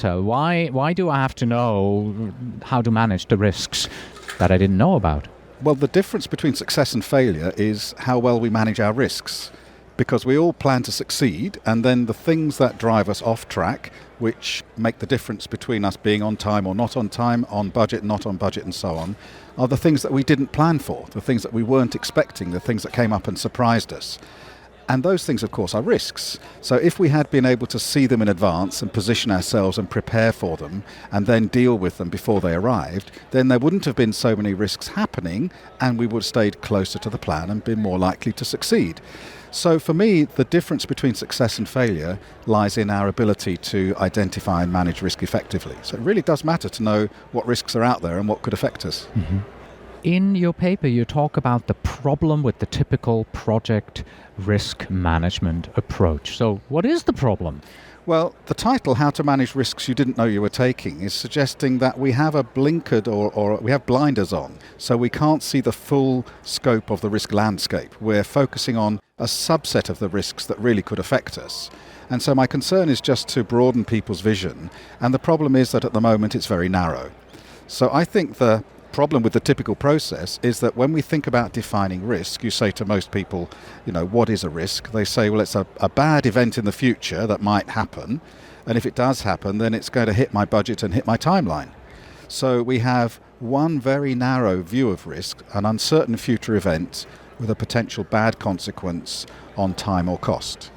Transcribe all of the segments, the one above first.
matter? Why do I have to know how to manage the risks that I didn't know about? Well, the difference between success and failure is how well we manage our risks. Because we all plan to succeed, and then the things that drive us off track, which make the difference between us being on time or not on time, on budget, not on budget, and so on, are the things that we didn't plan for, the things that we weren't expecting, the things that came up and surprised us. And those things, of course, are risks. So if we had been able to see them in advance and position ourselves and prepare for them and then deal with them before they arrived, then there wouldn't have been so many risks happening, and we would have stayed closer to the plan and been more likely to succeed. So for me, the difference between success and failure lies in our ability to identify and manage risk effectively. So it really does matter to know what risks are out there and what could affect us. Mm-hmm. In your paper, you talk about the problem with the typical project risk management approach. So what is the problem? Well, the title, How to Manage Risks You Didn't Know You Were Taking, is suggesting that we have a blinkered or we have blinders on, so we can't see the full scope of the risk landscape. We're focusing on a subset of the risks that really could affect us. And so my concern is just to broaden people's vision, and the problem is that at the moment it's very narrow. So I think the problem with the typical process is that when we think about defining risk, you say to most people, what is a risk? They say, well, it's a bad event in the future that might happen, and if it does happen, then it's going to hit my budget and hit my timeline. So we have one very narrow view of risk, an uncertain future event with a potential bad consequence on time or cost.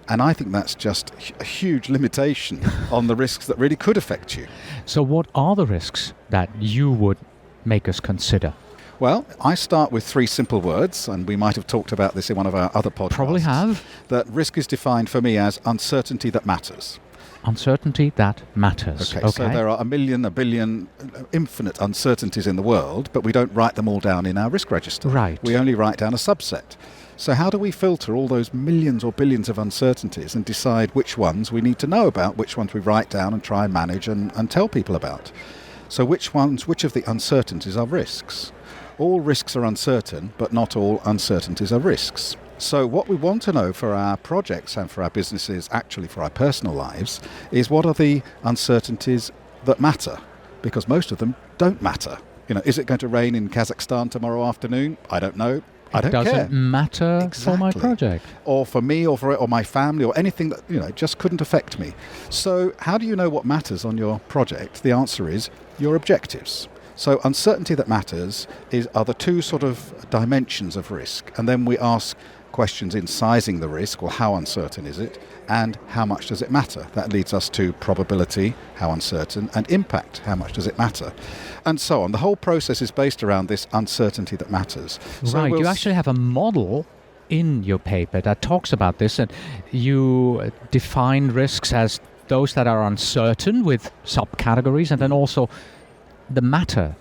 And I think that's just a huge limitation on the risks that really could affect you. So what are the risks that you would make us consider? Well, I start with 3 simple words, and we might have talked about this in one of our other podcasts. Probably have. That risk is defined for me as uncertainty that matters. Uncertainty that matters. Okay, so there are a billion, infinite uncertainties in the world, but we don't write them all down in our risk register. Right. We only write down a subset. So how do we filter all those millions or billions of uncertainties and decide which ones we need to know about, which ones we write down and try and manage and tell people about? So which of the uncertainties are risks? All risks are uncertain, but not all uncertainties are risks. So what we want to know for our projects and for our businesses, actually for our personal lives, is what are the uncertainties that matter? Because most of them don't matter. Is it going to rain in Kazakhstan tomorrow afternoon? I don't know. I don't care. It doesn't matter Exactly. for my project. Or for me or my family or anything that just couldn't affect me. So how do you know what matters on your project? The answer is your objectives. So uncertainty that matters are the 2 sort of dimensions of risk. And then we ask questions in sizing the risk, or how uncertain is it, and how much does it matter? That leads us to probability, how uncertain, and impact, how much does it matter? And so on. The whole process is based around this uncertainty that matters. Right, you actually have a model in your paper that talks about this, and you define risks as those that are uncertain with subcategories, and then also the matter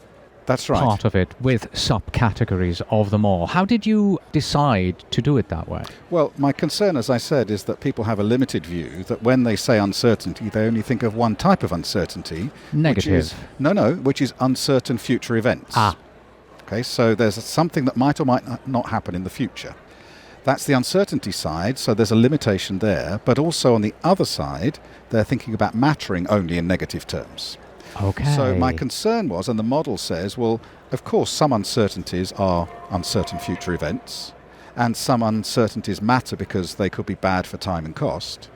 That's right. part of it with subcategories of them all. How did you decide to do it that way? Well, my concern, as I said, is that people have a limited view, that when they say uncertainty, they only think of one type of uncertainty. Negative. Which is uncertain future events. Okay, so there's something that might or might not happen in the future. That's the uncertainty side, so there's a limitation there. But also on the other side, they're thinking about mattering only in negative terms. Okay. So my concern was, and the model says, well, of course, some uncertainties are uncertain future events, and some uncertainties matter because they could be bad for time and cost.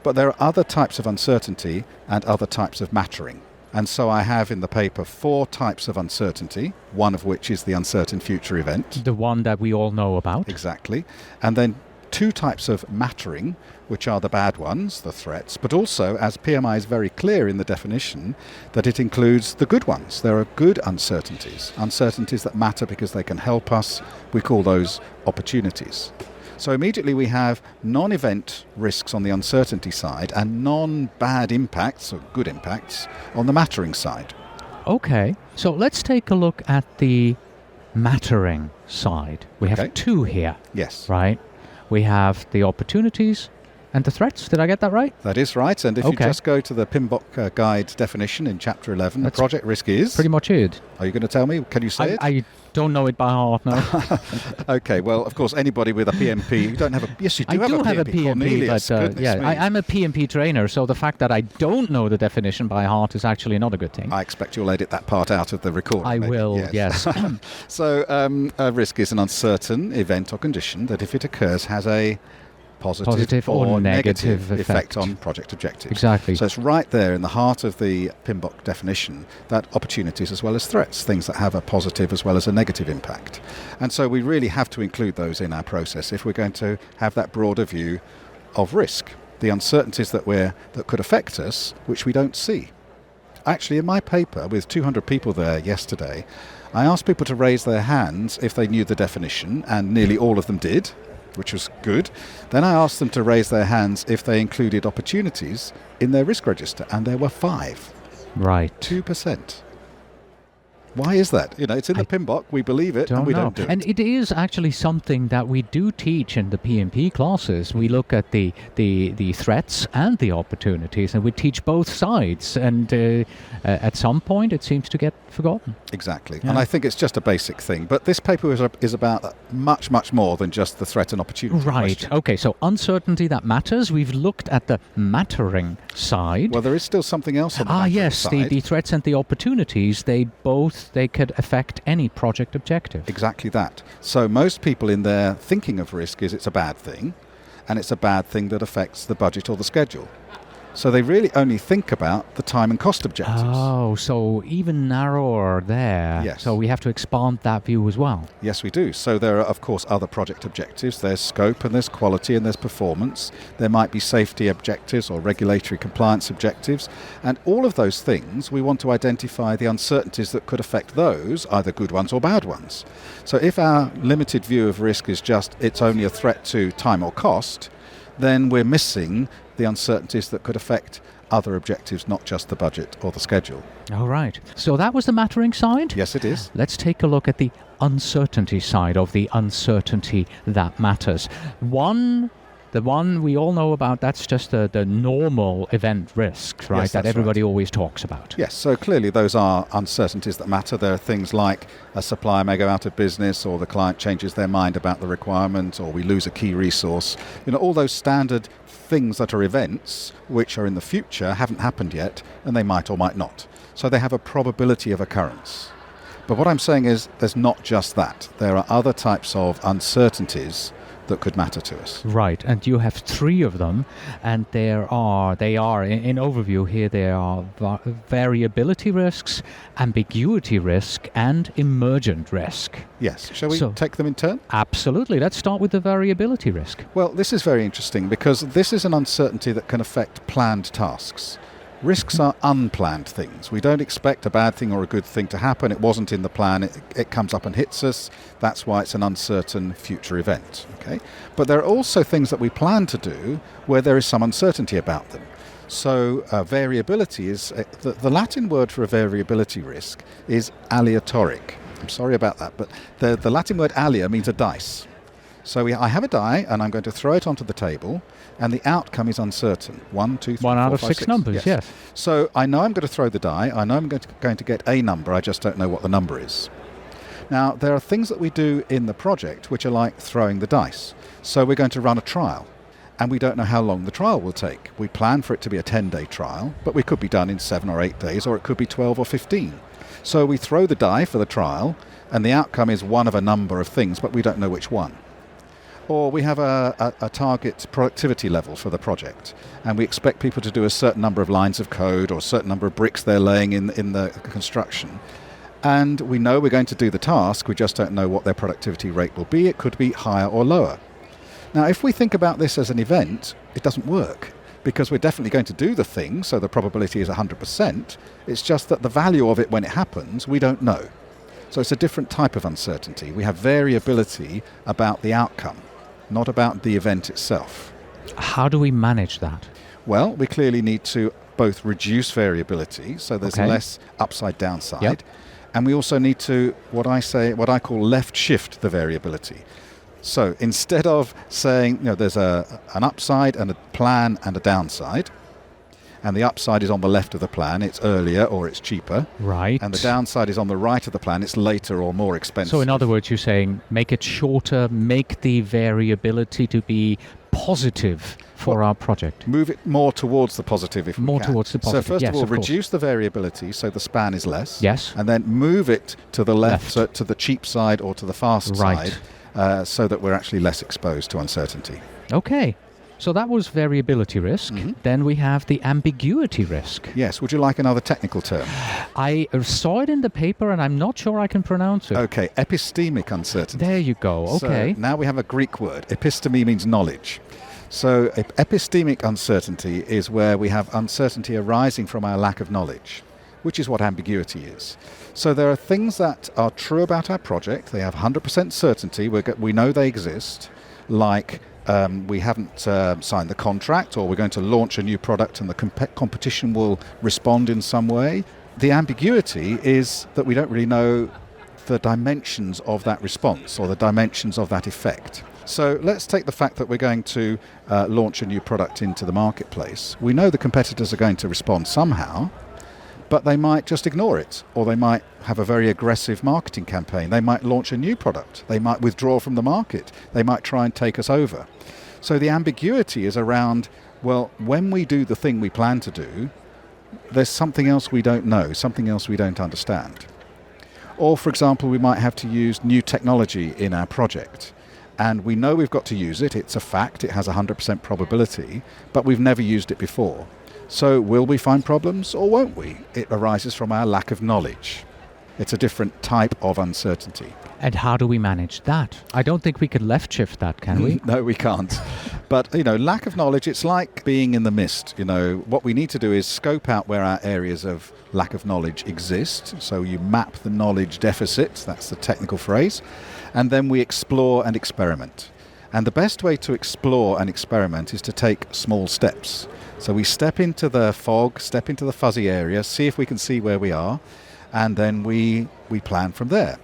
But there are other types of uncertainty and other types of mattering. And so I have in the paper 4 types of uncertainty, one of which is the uncertain future event. The one that we all know about. Exactly. And then 2 types of mattering, which are the bad ones, the threats, but also, as PMI is very clear in the definition, that it includes the good ones. There are good uncertainties that matter because they can help us. We call those opportunities. So immediately we have non-event risks on the uncertainty side and non-bad impacts, or good impacts, on the mattering side. Okay, so let's take a look at the mattering side. We have 2 here. Yes. Right? We have the opportunities And the threats, did I get that right? That is right. And if you just go to the PMBOK guide definition in Chapter 11, That's the project risk is... pretty much it. Are you going to tell me? Can you say it? I don't know it by heart, no. Okay, well, of course, anybody with a PMP, you don't have a... Yes, you do I have do a have a PMP, PMP, Cornelius, but I'm a PMP trainer, so the fact that I don't know the definition by heart is actually not a good thing. I expect you'll edit that part out of the recording. I will, yes. So a risk is an uncertain event or condition that, if it occurs, has a positive or negative effect on project objectives. Exactly. So it's right there in the heart of the PMBOK definition, that opportunities as well as threats, things that have a positive as well as a negative impact. And so we really have to include those in our process if we're going to have that broader view of risk, the uncertainties that could affect us, which we don't see. Actually, in my paper with 200 people there yesterday, I asked people to raise their hands if they knew the definition, and nearly all of them did, which was good. Then I asked them to raise their hands if they included opportunities in their risk register, and there were 5. Right. 2%. Why is that? It's in the PMBOK, we believe it, and we don't do it. And it is actually something that we do teach in the PMP classes. We look at the threats and the opportunities, and we teach both sides. And at some point, it seems to get forgotten. Exactly. Yeah. And I think it's just a basic thing. But this paper is about much, much more than just the threat and opportunity question. Okay, so uncertainty that matters. We've looked at the mattering side. Well, there is still something else on the mattering side. The threats and the opportunities, they could affect any project objective. Exactly that. So most people in their thinking of risk is it's a bad thing, and it's a bad thing that affects the budget or the schedule. So they really only think about the time and cost objectives. Oh, so even narrower there. Yes. So we have to expand that view as well. Yes, we do. So there are, of course, other project objectives. There's scope and there's quality and there's performance. There might be safety objectives or regulatory compliance objectives. And all of those things, we want to identify the uncertainties that could affect those, either good ones or bad ones. So if our limited view of risk is just it's only a threat to time or cost, then we're missing the uncertainties that could affect other objectives, not just the budget or the schedule. All right. So that was the mattering side? Yes, it is. Let's take a look at the uncertainty side of the uncertainty that matters. The one we all know about, that's just the normal event risks, right? Yes, that everybody always talks about. Yes, so clearly those are uncertainties that matter. There are things like a supplier may go out of business, or the client changes their mind about the requirement, or we lose a key resource. All those standard things that are events which are in the future haven't happened yet, and they might or might not. So they have a probability of occurrence. But what I'm saying is there's not just that. There are other types of uncertainties that could matter to us. Right, and you have 3 of them, and they are in overview here, there are variability risks, ambiguity risk, and emergent risk. Yes, shall we take them in turn? Absolutely, let's start with the variability risk. Well, this is very interesting because this is an uncertainty that can affect planned tasks. Risks are unplanned things. We don't expect a bad thing or a good thing to happen. It wasn't in the plan. It comes up and hits us. That's why it's an uncertain future event. Okay? But there are also things that we plan to do where there is some uncertainty about them. So variability is, the Latin word for a variability risk is aleatoric. I'm sorry about that, but the Latin word alea means a dice. So I have a die, and I'm going to throw it onto the table, and the outcome is uncertain. 1, 2, 3, 1 4, out of 5, 6 numbers, yes. So I know I'm going to throw the die. I know I'm going to get a number. I just don't know what the number is. Now, there are things that we do in the project which are like throwing the dice. So we're going to run a trial, and we don't know how long the trial will take. We plan for it to be a 10-day trial, but we could be done in 7 or 8 days, or it could be 12 or 15. So we throw the die for the trial, and the outcome is one of a number of things, but we don't know which one. Or we have a target productivity level for the project, and we expect people to do a certain number of lines of code or a certain number of bricks they're laying in the construction. And we know we're going to do the task, we just don't know what their productivity rate will be. It could be higher or lower. Now, if we think about this as an event, it doesn't work, because we're definitely going to do the thing, so the probability is 100%. It's just that the value of it when it happens, we don't know. So it's a different type of uncertainty. We have variability about the outcome, not about the event itself. How do we manage that? Well, we clearly need to both reduce variability, so there's less upside downside, and we also need to, what I call left shift the variability. So instead of saying, there's an upside and a plan and a downside, and the upside is on the left of the plan, it's earlier or it's cheaper. Right. And the downside is on the right of the plan, it's later or more expensive. So in other words, you're saying make it shorter, make the variability to be positive for our project. Move it more towards the positive if we can. More towards the positive, So first yes, of all, of course. reduce the variability so the span is less. Yes. And then move it to the left. So to the cheap side or to the fast Right. side, so that we're actually less exposed to uncertainty. Okay. So that was variability risk. Then we have the ambiguity risk. Yes. Would you like another technical term? I saw it in the paper and I'm not sure I can pronounce it. Okay. Epistemic uncertainty. There you go. Okay. So now we have a Greek word. Episteme means knowledge. So epistemic uncertainty is where we have uncertainty arising from our lack of knowledge, which is what ambiguity is. So there are things that are true about our project. They have 100% certainty. We know they exist, like we haven't signed the contract, or we're going to launch a new product and the competition will respond in some way. The ambiguity is that we don't really know the dimensions of that response or the dimensions of that effect. So let's take the fact that we're going to launch a new product into the marketplace. We know the competitors are going to respond somehow, but they might just ignore it, or they might have a very aggressive marketing campaign. They might launch a new product. They might withdraw from the market. They might try and take us over. So the ambiguity is around, well, when we do the thing we plan to do, there's something else we don't know, something else we don't understand. Or, for example, we might have to use new technology in our project. And we know we've got to use it. It's a fact. It has a 100% probability, but we've never used it before. So will we find problems or won't we? It arises from our lack of knowledge. It's a different type of uncertainty. And how do we manage that? I don't think we could left shift that, can we? No, we can't. But, lack of knowledge, it's like being in the mist. What we need to do is scope out where our areas of lack of knowledge exist. So you map the knowledge deficit, that's the technical phrase, and then we explore and experiment. And the best way to explore and experiment is to take small steps. So we step into the fog, step into the fuzzy area, see if we can see where we are, and then we plan from there.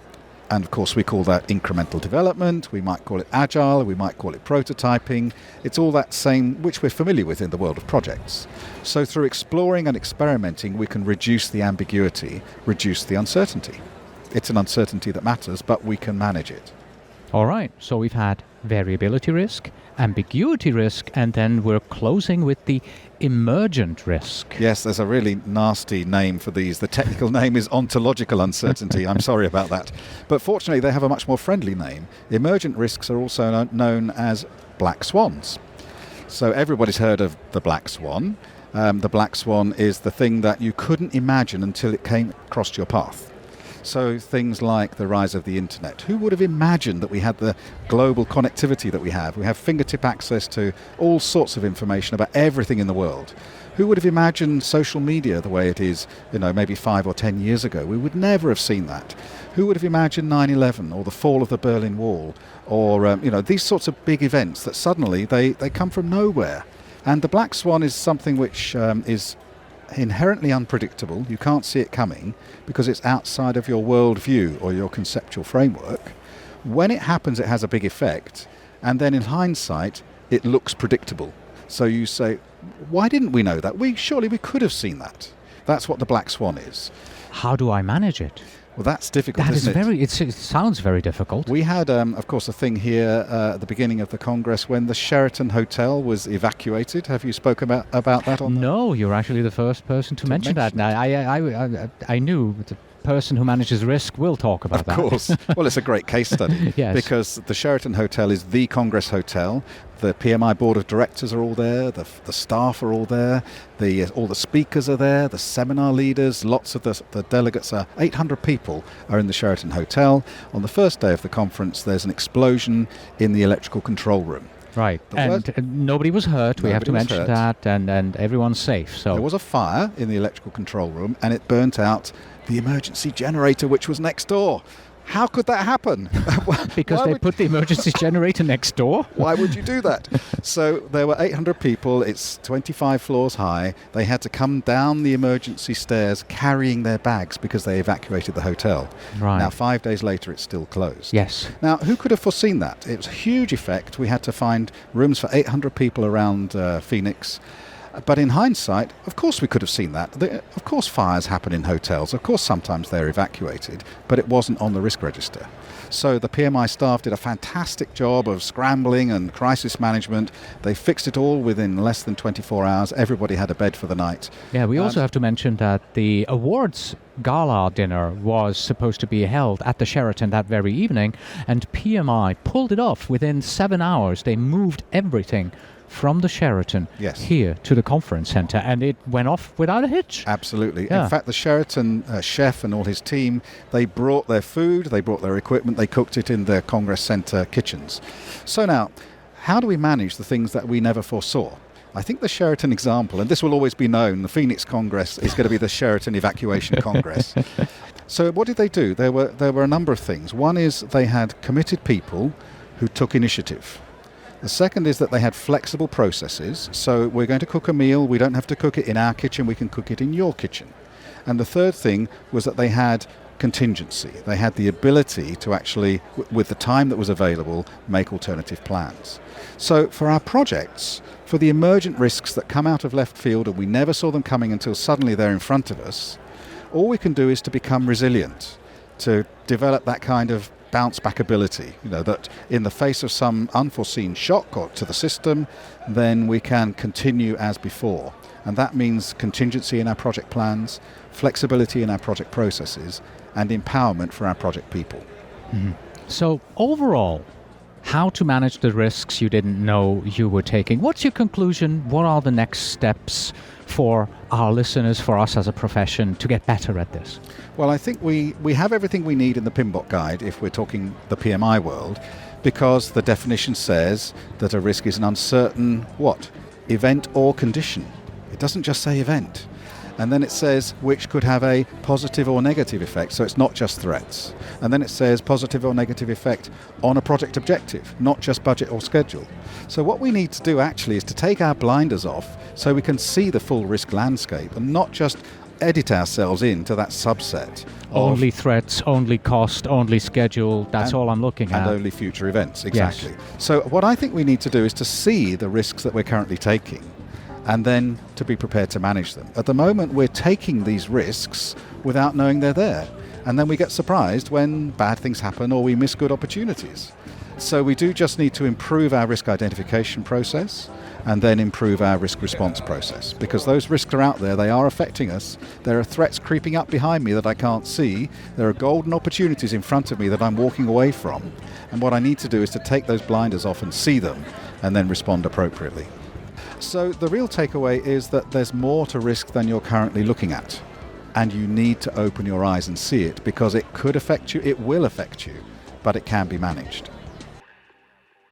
And of course we call that incremental development, we might call it agile, we might call it prototyping. It's all that same, which we're familiar with in the world of projects. So through exploring and experimenting, we can reduce the ambiguity, reduce the uncertainty. It's an uncertainty that matters, but we can manage it. All right. So we've had variability risk, ambiguity risk, and then we're closing with the emergent risk. Yes, there's a really nasty name for these. The technical name is ontological uncertainty. I'm sorry about that. But fortunately, they have a much more friendly name. Emergent risks are also known as black swans. So everybody's heard of the black swan. The black swan is the thing that you couldn't imagine until it came across your path. So things like the rise of the internet. Who would have imagined that we had the global connectivity that we have? We have fingertip access to all sorts of information about everything in the world. Who would have imagined social media the way it is, maybe 5 or 10 years ago? We would never have seen that. Who would have imagined 9/11 or the fall of the Berlin Wall or, these sorts of big events that suddenly they come from nowhere? And the black swan is something which is inherently unpredictable. You can't see it coming because it's outside of your worldview or your conceptual framework. When it happens, it has a big effect, and then in hindsight, it looks predictable. So you say, why didn't we know that? Surely we could have seen that. That's what the black swan is. How do I manage it? Well, that's difficult, That is isn't it? it sounds very difficult. We had, of course, a thing here at the beginning of the Congress when the Sheraton Hotel was evacuated. Have you spoken about that on No, you're actually the first person to mention that. Now, I knew the person who manages risk will talk about that. Of course. Well, it's a great case study. Yes. Because the Sheraton Hotel is the Congress Hotel. The PMI board of directors are all there. The staff are all there. All the speakers are there. The seminar leaders, lots of the delegates 800 people are in the Sheraton Hotel. On the first day of the conference, there's an explosion in the electrical control room. Right, and nobody was hurt. We have to mention that, and everyone's safe. So there was a fire in the electrical control room, and it burnt out the emergency generator, which was next door. How could that happen? Because they put the emergency generator next door? Why would you do that? So there were 800 people. It's 25 floors high. They had to come down the emergency stairs carrying their bags because they evacuated the hotel. Right. Now, 5 days later, it's still closed. Yes. Now, who could have foreseen that? It was a huge effect. We had to find rooms for 800 people around Phoenix. But in hindsight, of course we could have seen that. Of course fires happen in hotels. Of course sometimes they're evacuated, but it wasn't on the risk register. So the PMI staff did a fantastic job of scrambling and crisis management. They fixed it all within less than 24 hours. Everybody had a bed for the night. Yeah, we also have to mention that the awards gala dinner was supposed to be held at the Sheraton that very evening, and PMI pulled it off within 7 hours. They moved everything from the Sheraton here to the conference center, and it went off without a hitch. Absolutely. Yeah. In fact, the Sheraton chef and all his team, they brought their food, they brought their equipment, they cooked it in their Congress Center kitchens. So now, how do we manage the things that we never foresaw? I think the Sheraton example, and this will always be known, the Phoenix Congress is going to be the Sheraton Evacuation Congress. So what did they do? There were a number of things. One is they had committed people who took initiative. The second is that they had flexible processes. So we're going to cook a meal. We don't have to cook it in our kitchen. We can cook it in your kitchen. And the third thing was that they had contingency. They had the ability to actually, with the time that was available, make alternative plans. So for our projects, for the emergent risks that come out of left field and we never saw them coming until suddenly they're in front of us, all we can do is to become resilient, to develop that kind of bounce back ability, that in the face of some unforeseen shock or to the system, then we can continue as before. And that means contingency in our project plans, flexibility in our project processes, and empowerment for our project people. Mm-hmm. So overall, how to manage the risks you didn't know you were taking. What's your conclusion? What are the next steps for our listeners, for us as a profession, to get better at this? Well, I think we have everything we need in the PMBOK guide if we're talking the PMI world, because the definition says that a risk is an uncertain event or condition. It doesn't just say event. And then it says which could have a positive or negative effect, so it's not just threats. And then it says positive or negative effect on a project objective, not just budget or schedule. So what we need to do actually is to take our blinders off so we can see the full risk landscape and not just edit ourselves into that subset. Only threats, only cost, only schedule, that's all I'm looking at. And only future events, exactly. Yes. So what I think we need to do is to see the risks that we're currently taking and then to be prepared to manage them. At the moment, we're taking these risks without knowing they're there. And then we get surprised when bad things happen or we miss good opportunities. So we do just need to improve our risk identification process and then improve our risk response process, because those risks are out there, they are affecting us. There are threats creeping up behind me that I can't see. There are golden opportunities in front of me that I'm walking away from. And what I need to do is to take those blinders off and see them and then respond appropriately. So the real takeaway is that there's more to risk than you're currently looking at. And you need to open your eyes and see it, because it could affect you, it will affect you, but it can be managed.